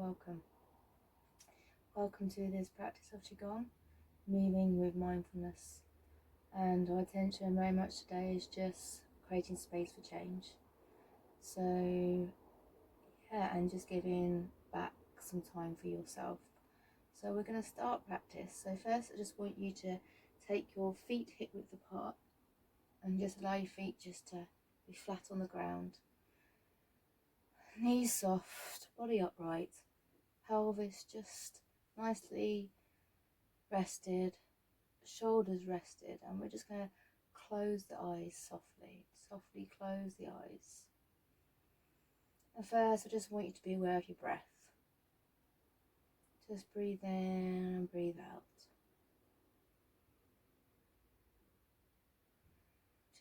welcome. Welcome to this practice of Qigong, moving with mindfulness. And our attention very much today is just creating space for change. So, yeah, and just giving back some time for yourself. So we're going to start practice. So first I just want you to take your feet hip width apart and just allow your feet just to be flat on the ground. Knees soft, body upright, pelvis just nicely rested, shoulders rested, and we're just going to close the eyes softly close the eyes. And first I just want you to be aware of your breath. Just breathe in and breathe out.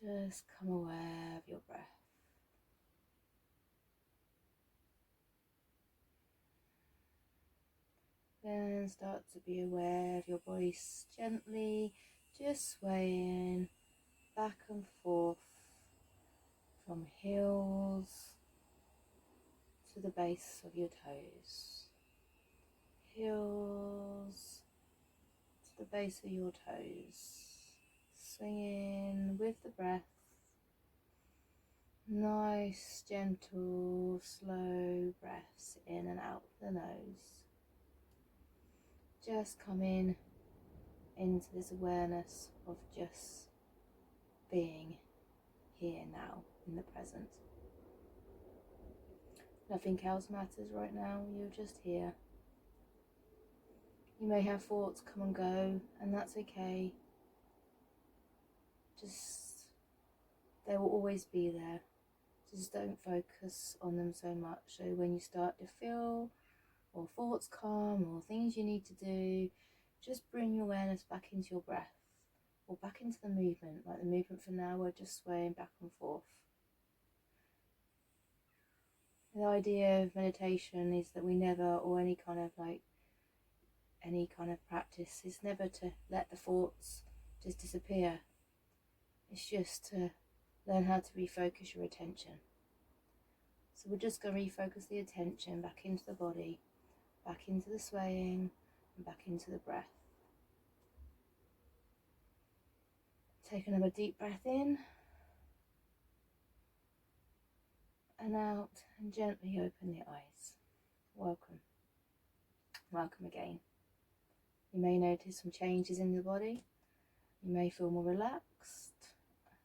Just come aware of your breath. Then start to be aware of your body gently just swaying back and forth from heels to the base of your toes. Heels to the base of your toes. Swinging with the breath. Nice, gentle, slow breaths in and out the nose. Just coming into this awareness of just being here now in the present. Nothing else matters right now, you're just here. You may have thoughts come and go, and that's okay. They will always be there. Just don't focus on them so much. So when you start to feel or thoughts come or things you need to do, just bring your awareness back into your breath or back into the movement. Like the movement for now, we're just swaying back and forth. The idea of meditation is that we never, or any kind of practice, is never to let the thoughts just disappear. It's just to learn how to refocus your attention. So we're just going to refocus the attention back into the body, back into the swaying, and back into the breath. Take another deep breath in and out, and gently open the eyes. Welcome. Welcome again. You may notice some changes in the body. You may feel more relaxed.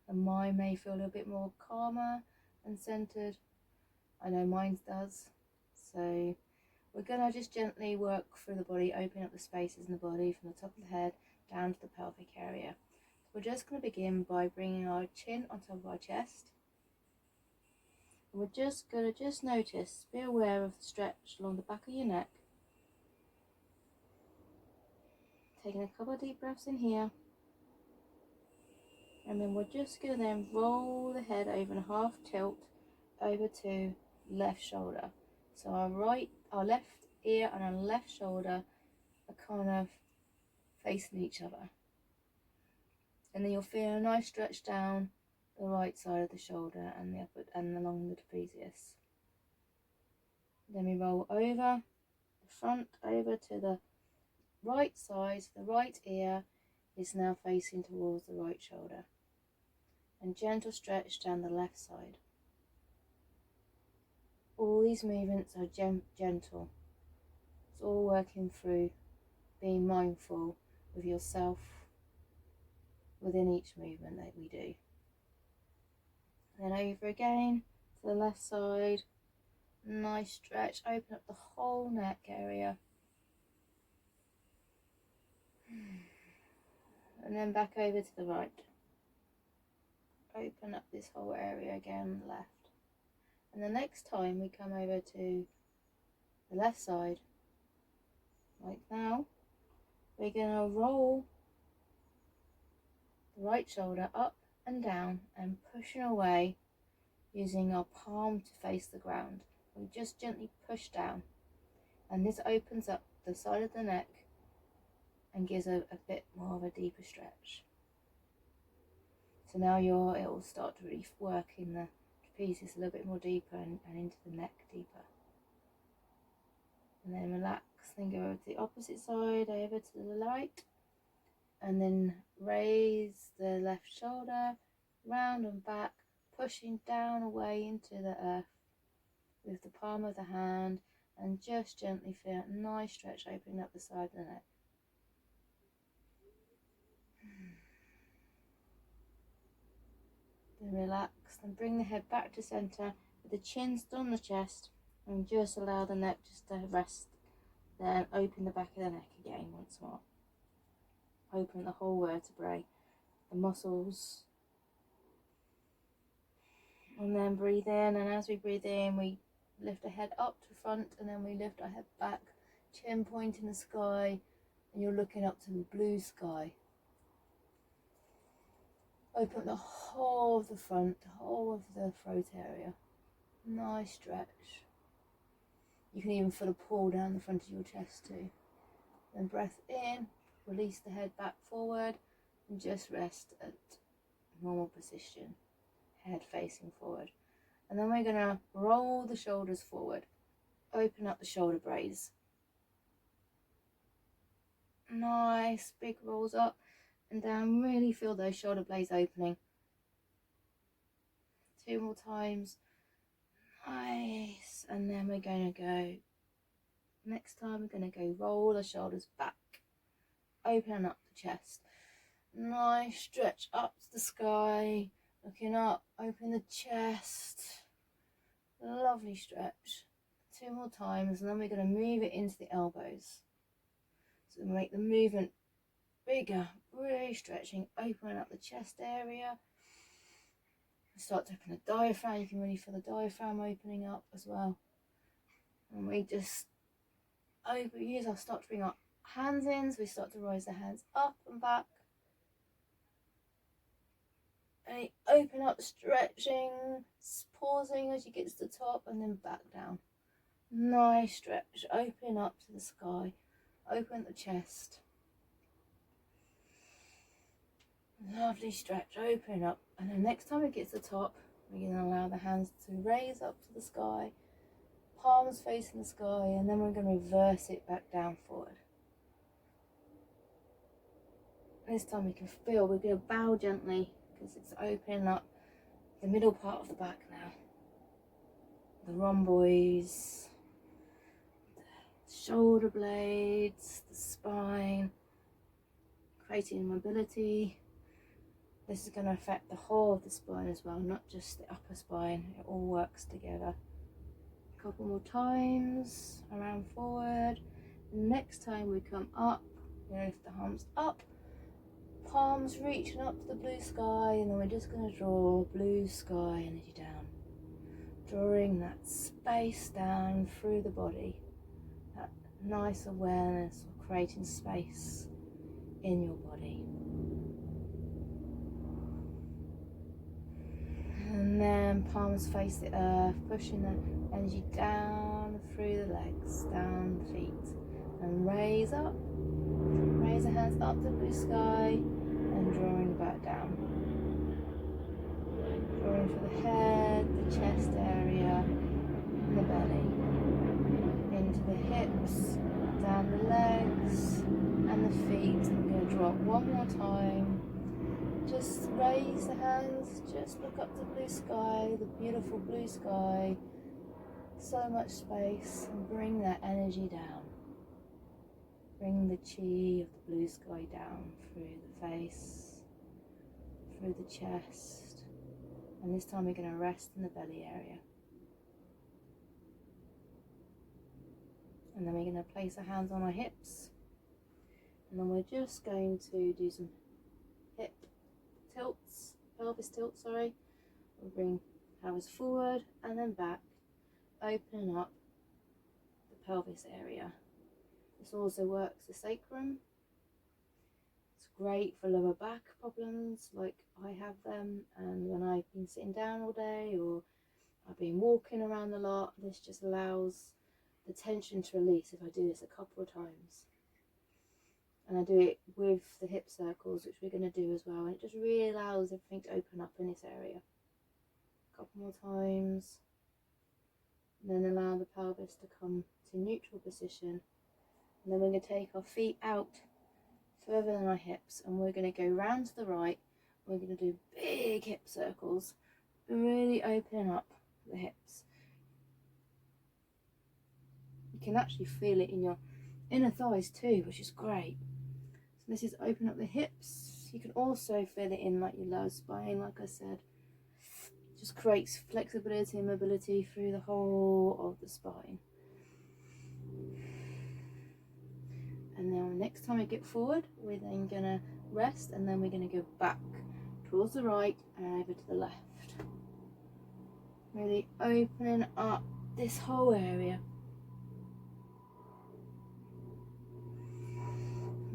The mind may feel a little bit more calmer and centered. I know mine does. So we're going to just gently work through the body, open up the spaces in the body from the top of the head down to the pelvic area. We're just going to begin by bringing our chin on top of our chest. We're just going to notice, be aware of the stretch along the back of your neck. Taking a couple of deep breaths in here. And then we're just going to then roll the head over and half tilt over to left shoulder. So our left ear and our left shoulder are kind of facing each other. And then you'll feel a nice stretch down the right side of the shoulder and the upper and along the trapezius. Then we roll over the front over to the right side. The right ear is now facing towards the right shoulder. And gentle stretch down the left side. All these movements are gentle. It's all working through being mindful with yourself within each movement that we do. And then over again to the left side. Nice stretch. Open up the whole neck area. And then back over to the right. Open up this whole area again on the left. And the next time we come over to the left side, like now, we're going to roll the right shoulder up and down and pushing away using our palm to face the ground. We just gently push down, and this opens up the side of the neck and gives a bit more of a deeper stretch. So now it will start to really work in the trapezius a little bit more deeper and into the neck deeper. and then relax, then go over to the opposite side, over to the right, and then raise the left shoulder, round and back, pushing down away into the earth with the palm of the hand, and just gently feel a nice stretch opening up the side of the neck. Then relax, and bring the head back to centre with the chin still on the chest, and just allow the neck just to rest. Then open the back of the neck again once more. Open the whole vertebrae, the muscles. And then breathe in, and as we breathe in, we lift the head up to front, and then we lift our head back, chin point in the sky, and you're looking up to the blue sky. Open up the whole of the front, the whole of the throat area. Nice stretch. You can even feel a pull down the front of your chest too. Then breath in, release the head back forward, and just rest at normal position, head facing forward. And then we're going to roll the shoulders forward, open up the shoulder blades. Nice big rolls up and down, really feel those shoulder blades opening. 2 more times. Nice. And then we're going to go, next time we're going to go roll the shoulders back, open up the chest. Nice stretch up to the sky, looking up, open the chest. Lovely stretch. 2 more times, and then we're going to move it into the elbows. So make the movement bigger, really stretching, opening up the chest area. Start to open the diaphragm. You can really feel the diaphragm opening up as well. And we just overuse. I'll start to bring our hands in, so we start to raise the hands up and back. And you open up, stretching, pausing as you get to the top, and then back down. Nice stretch. Open up to the sky. Open the chest. Lovely stretch. Open up. And then next time we get to the top, we're going to allow the hands to raise up to the sky. Palms facing the sky. And then we're going to reverse it back down forward. This time we can feel, we're going to bow gently, because it's opening up the middle part of the back now. The rhomboids, the shoulder blades, the spine, creating mobility. This is going to affect the whole of the spine as well, not just the upper spine. It all works together. A couple more times, around forward. Next time we come up, we lift the arms up. Palms reaching up to the blue sky, and then we're just going to draw blue sky energy down, drawing that space down through the body, that nice awareness of creating space in your body. And then palms face the earth, pushing the energy down through the legs, down the feet, and raise up. Raise the hands up to the blue sky and drawing back down. Drawing for the head, the chest area, and the belly. Into the hips, down the legs, and the feet. I'm going to drop one more time. Just raise the hands, just look up to the blue sky, the beautiful blue sky. So much space, and bring that energy down. Bring the chi of the blue sky down through the face, through the chest, and this time we're going to rest in the belly area. And then we're going to place our hands on our hips, and then we're just going to do some hip tilts, pelvis tilt, sorry. We'll bring pelvis forward and then back, opening up the pelvis area. This also works the sacrum. It's great for lower back problems, like I have them, and when I've been sitting down all day or I've been walking around a lot, this just allows the tension to release if I do this a couple of times. And I do it with the hip circles, which we're going to do as well, and it just really allows everything to open up in this area. A couple more times. And then allow the pelvis to come to neutral position. And then we're going to take our feet out further than our hips, and we're going to go round to the right. We're going to do big hip circles, really opening up the hips. You can actually feel it in your inner thighs too, which is great. So this is open up the hips. You can also feel it in like your lower spine, like I said. Just creates flexibility and mobility through the whole of the spine. And then next time we get forward, we're then going to rest, and then we're going to go back towards the right and over to the left. Really opening up this whole area.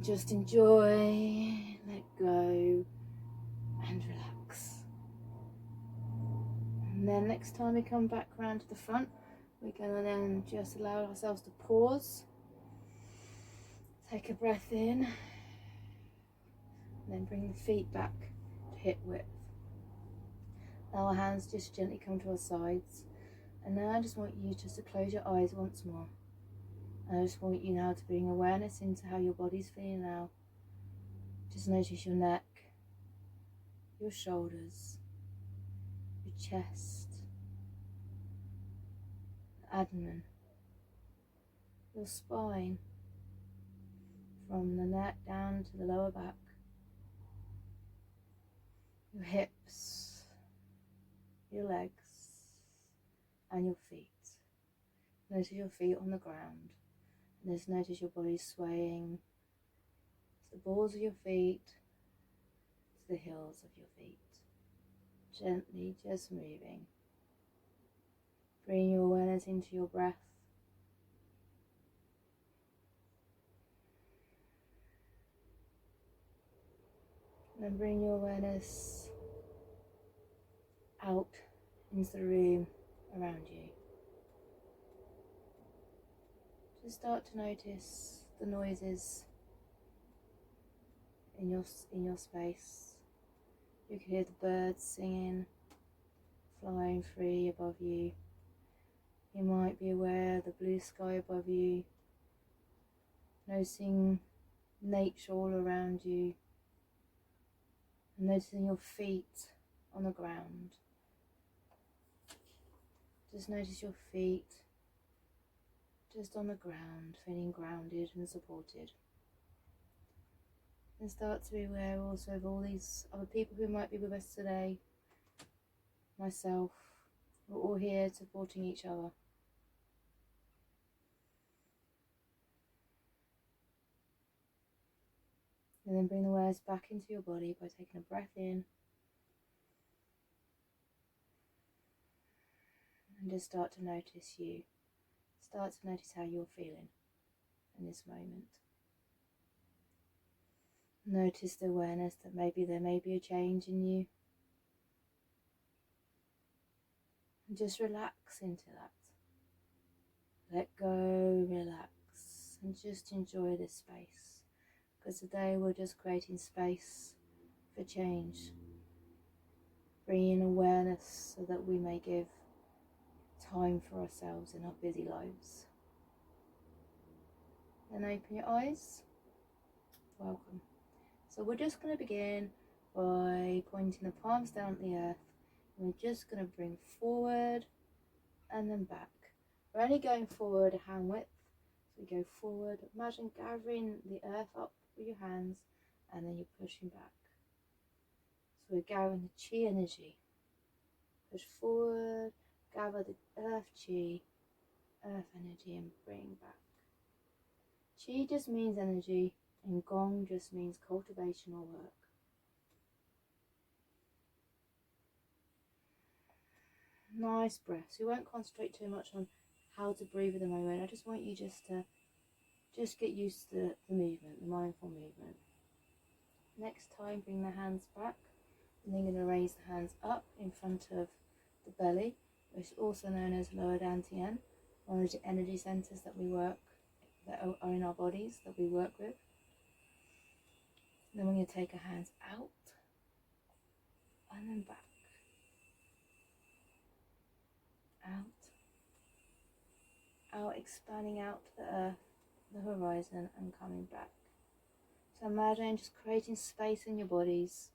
Just enjoy, let go, and relax. And then next time we come back around to the front, we're going to then just allow ourselves to pause. Take a breath in, and then bring the feet back to hip width. Now our hands just gently come to our sides. And now I just want you just to close your eyes once more. I just want you now to bring awareness into how your body's feeling now. Just notice your neck, your shoulders, your chest, the abdomen, your spine, from the neck down to the lower back, your hips, your legs, and your feet. Notice your feet on the ground. And just notice your body swaying to the balls of your feet, to the heels of your feet. Gently just moving. Bring your awareness into your breath. And then bring your awareness out into the room around you. Just start to notice the noises in your space. You can hear the birds singing, flying free above you. You might be aware of the blue sky above you, noticing nature all around you, and noticing your feet on the ground. Just notice your feet just on the ground, feeling grounded and supported. And start to be aware also of all these other people who might be with us today, myself. We're all here supporting each other. And then bring the awareness back into your body by taking a breath in. And just start to notice you. Start to notice how you're feeling in this moment. Notice the awareness that maybe there may be a change in you. And just relax into that. Let go, relax, and just enjoy this space. Because today we're just creating space for change. Bringing awareness so that we may give time for ourselves in our busy lives. Then open your eyes. Welcome. So we're just going to begin by pointing the palms down at the earth. And we're just going to bring forward and then back. We're only going forward a hand width. So we go forward. Imagine gathering the earth up with your hands, and then you're pushing back. So we're gathering the chi energy. Push forward, gather the earth chi, earth energy, and bring back. Chi just means energy, and gong just means cultivation or work. Nice breaths. We won't concentrate too much on how to breathe at the moment. I just want you to get used to the movement, the mindful movement. Next time, bring the hands back, and then you're going to raise the hands up in front of the belly, which is also known as lower dantian, one of the energy centers that are in our bodies that we work with. Then we're going to take our hands out and then back, out out, expanding out to the earth, the horizon, and coming back. So imagine just creating space in your bodies,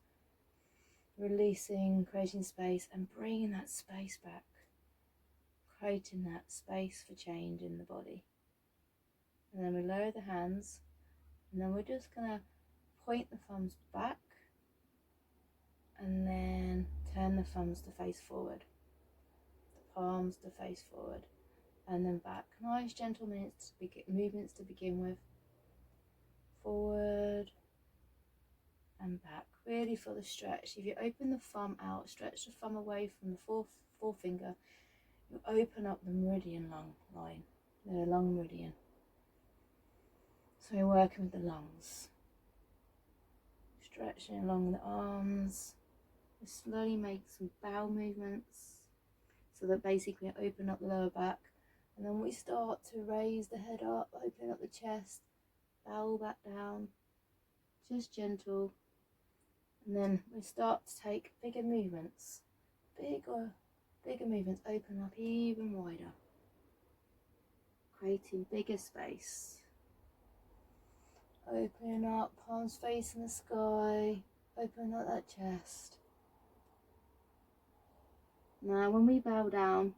releasing, creating space, and bringing that space back, creating that space for change in the body. And then we lower the hands, and then we're just going to point the thumbs back, and then turn the thumbs to face forward, the palms to face forward, and then back. Nice gentle movements to begin with. Forward and back. Really feel the stretch. If you open the thumb out, stretch the thumb away from the forefinger, you open up the meridian line, the lung meridian. So we're working with the lungs. Stretching along the arms. We slowly make some bow movements so that basically we open up the lower back, and then we start to raise the head up, open up the chest, bow back down, just gentle, and then we start to take bigger movements, bigger movements, open up even wider, creating bigger space. Open up, palms facing the sky, open up that chest. Now when we bow down,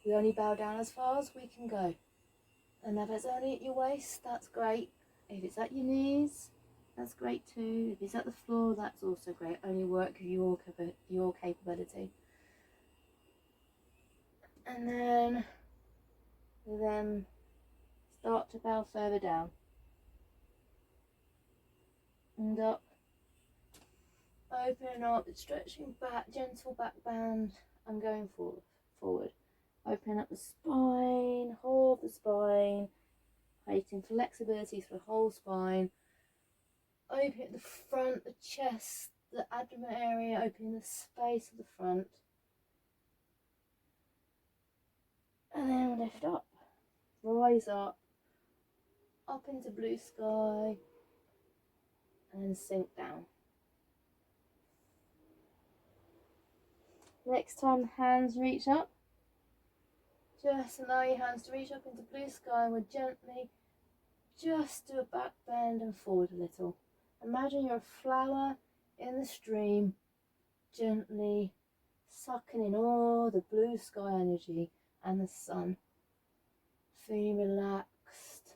we only bow down as far as we can go. And if it's only at your waist, that's great. If it's at your knees, that's great too. If it's at the floor, that's also great. Only work with your capability. And then we then start to bow further down. And up. Open up, stretching back, gentle back bend, and going forward. Open up the spine, hold the spine, creating flexibility through the whole spine. Open at the front, the chest, the abdomen area, opening the space of the front. And then lift up, rise up into blue sky, and then sink down. Next time the hands reach up, just allow your hands to reach up into blue sky, and we'll gently just do a back bend and forward a little. Imagine you're a flower in the stream, gently sucking in all the blue sky energy and the sun. Feeling relaxed,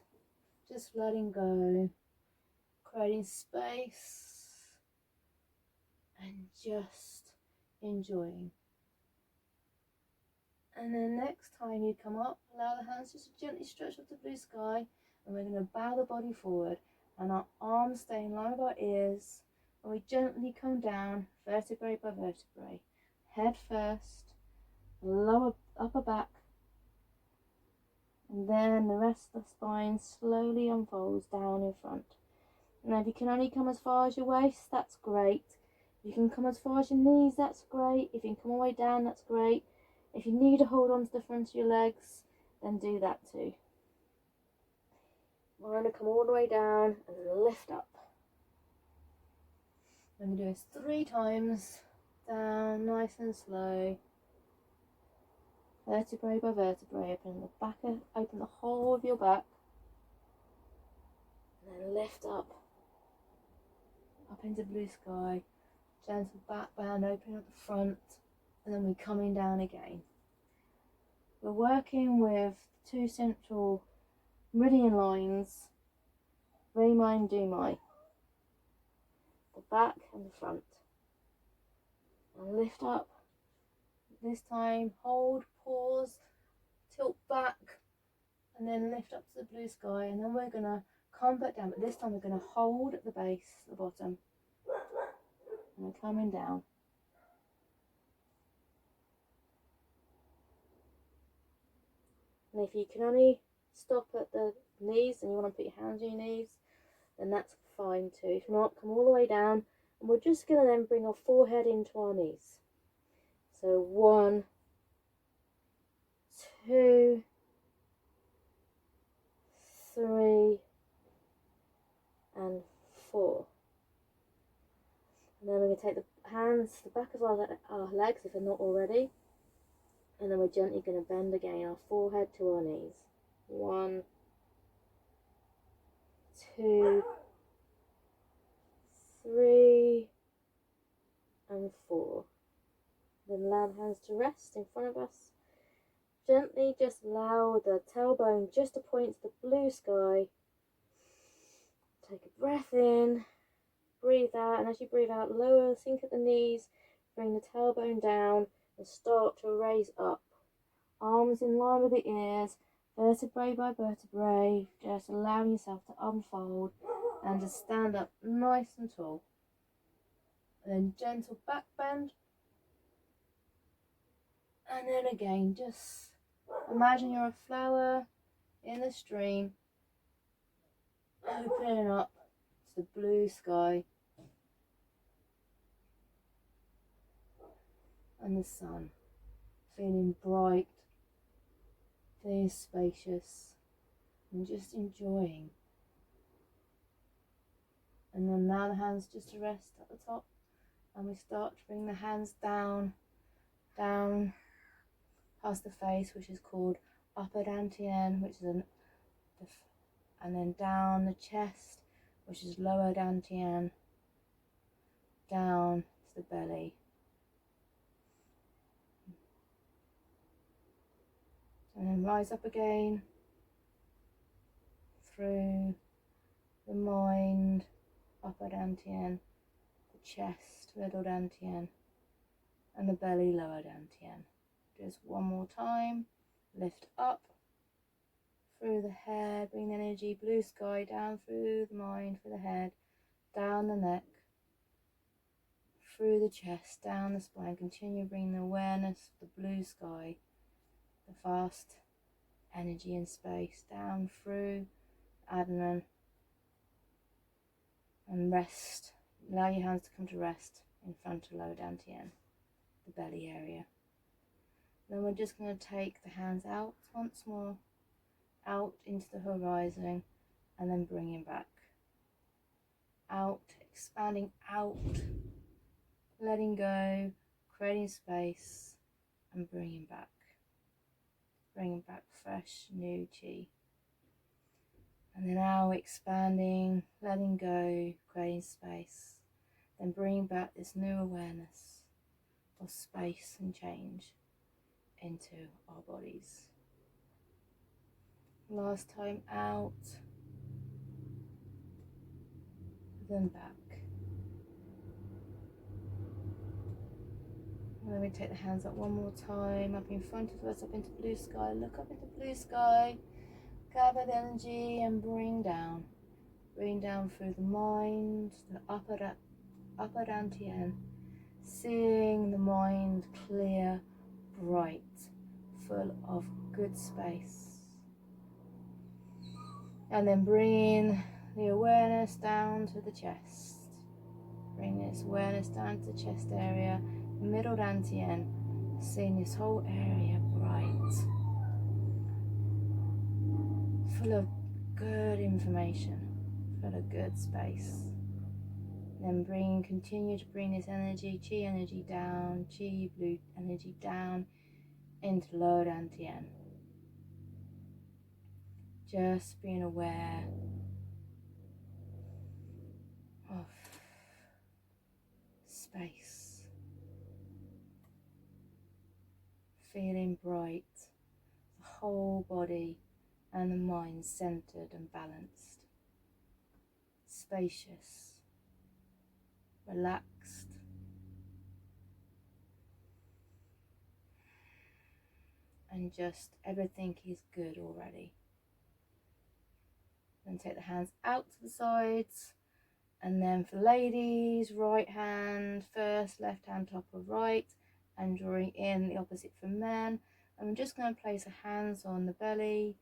just letting go, creating space, and just enjoying. And then next time you come up, allow the hands just to gently stretch up to blue sky, and we're going to bow the body forward, and our arms stay in line with our ears, and we gently come down, vertebrae by vertebrae, head first, upper back, and then the rest of the spine slowly unfolds down in front. Now if you can only come as far as your waist, that's great. If you can come as far as your knees, that's great. If you can come all the way down, that's great. If you need to hold on to the front of your legs, then do that too. We're going to come all the way down and lift up. I'm going to do this 3 times. Down, nice and slow. Vertebrae by vertebrae. Open the whole of your back. And then lift up into blue sky. Gentle back bend, open up the front. And then we're coming down again. We're working with 2 central meridian lines, Rei Mai and Du Mai, the back and the front. And lift up. This time, hold, pause, tilt back, and then lift up to the blue sky. And then we're going to come back down, but this time we're going to hold at the base, the bottom. And we're coming down. And if you can only stop at the knees and you want to put your hands on your knees, then that's fine too. If not, come all the way down, and we're just going to then bring our forehead into our knees. So 1, 2, 3, and 4. And then we're going to take the hands to the back of our legs if they're not already, And then we're gently going to bend again our forehead to our knees. 1, 2, 3, and 4. Then allow the hands to rest in front of us. Gently just allow the tailbone just to point to the blue sky. Take a breath in, breathe out, and as you breathe out, lower, sink at the knees, bring the tailbone down and start to raise up. Arms in line with the ears, vertebrae by vertebrae, just allowing yourself to unfold and to stand up nice and tall. And then gentle back bend. And then again, just imagine you're a flower in the stream, opening up to the blue sky and the sun, feeling bright, feeling spacious, and just enjoying. And then allow the hands just to rest at the top, and we start to bring the hands down past the face, which is called upper dantian, which is and then down the chest, which is lower dantian, down to the belly. And then rise up again through the mind, upper dantian, the chest, middle dantian, and the belly, lower dantian. Just one more time. Lift up through the head, bring the energy, blue sky, down through the mind, through the head, down the neck, through the chest, down the spine. Continue bringing the awareness of the blue sky, the vast energy and space, down through abdomen, and rest. Allow your hands to come to rest in front of lower dantian, the belly area. Then we're just going to take the hands out once more, out into the horizon, and then bringing back. Out, expanding out, letting go, creating space, and bringing back. Bringing back fresh, new chi. And then out, expanding, letting go, creating space. Then bringing back this new awareness of space and change into our bodies. Last time out, then back. And then we take the hands up one more time, up in front of us, up into blue sky. Look up into blue sky, gather the energy and bring down. Bring down through the mind, the upper dantian, seeing the mind clear, bright, full of good space. And then bring the awareness down to the chest. Bring this awareness down to the chest area, middle dantian, seeing this whole area bright, full of good information, full of good space. Then continue to bring this energy, chi energy down, chi blue energy down into lower dantian. Just being aware of space, feeling bright, the whole body and the mind centered and balanced, spacious, relaxed, and just everything is good already. Then take the hands out to the sides, and then for ladies, right hand first, left hand top of right, and drawing in the opposite for men. And I'm just going to place the hands on the belly,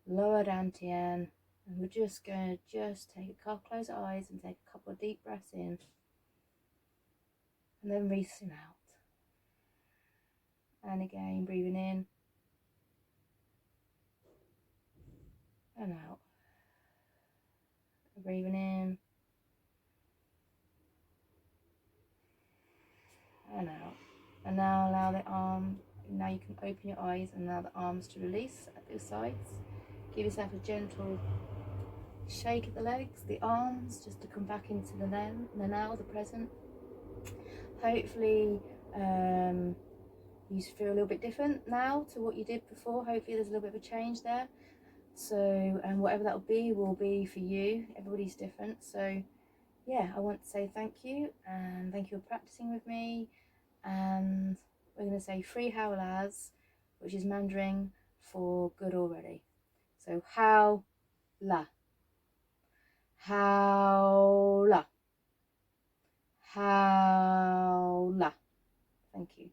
lower dantian, and we're just going to take a couple, close our eyes and take a couple of deep breaths in, and then releasing out. And again, breathing in and out. Breathing in and out. And now allow the arm Now you can open your eyes and allow the arms to release at your sides. Give yourself a gentle shake of the legs, the arms, just to come back into the now, the present. Hopefully you feel a little bit different now to what you did before. Hopefully there's a little bit of a change there. So, and whatever that will be for you. Everybody's different. So yeah, I want to say thank you, and thank you for practicing with me. And we're going to say 3 howlas, which is Mandarin for good already. So how la, how la, how la. Thank you.